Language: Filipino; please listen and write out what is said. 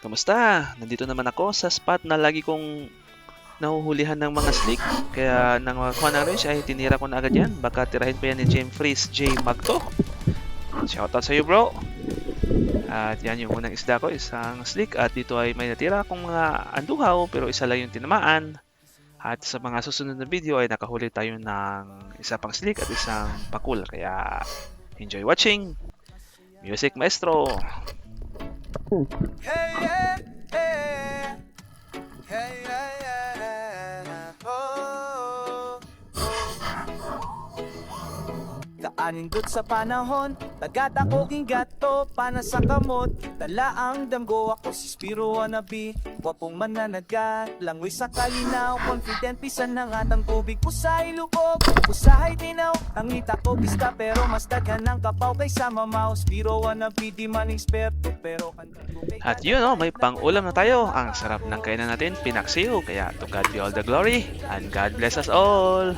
Kamusta? Nandito naman ako sa spot na lagi kong nahuhulihan ng mga slick. Kaya nang makuha ng range ay tinira ko na agad yan. Baka tirahin pa yan ni James Freeze J. Magto. Shoutout sa iyo, bro. At yan yung unang isda ko, isang slick. At dito ay may natira akong mga anduhaw pero isa lang yung tinamaan. At sa mga susunod na video ay nakahuli tayo ng isa pang slick at isang pakul. Kaya enjoy watching. Music Maestro. Hey, yeah, yeah. Hey, yeah, yeah. Oh. Kaanindot sa panahon, tagat ako gato, pana sa kamot. Tala ang damgo ako si Spiro wannabe. Wapong mananagat, langoy sa kalinaw. Confident pisan na nga tang tubig, pusay lukog, pusahay tinaw. Ang ngita ko pista pero mas daghan ng kapaw kaysa mamaw. Spiro wannabe di man eksperto pero At yun may pang-ulam na tayo. Ang sarap ng kainan natin, pinaksiw. Kaya to God be all the glory and God bless us all.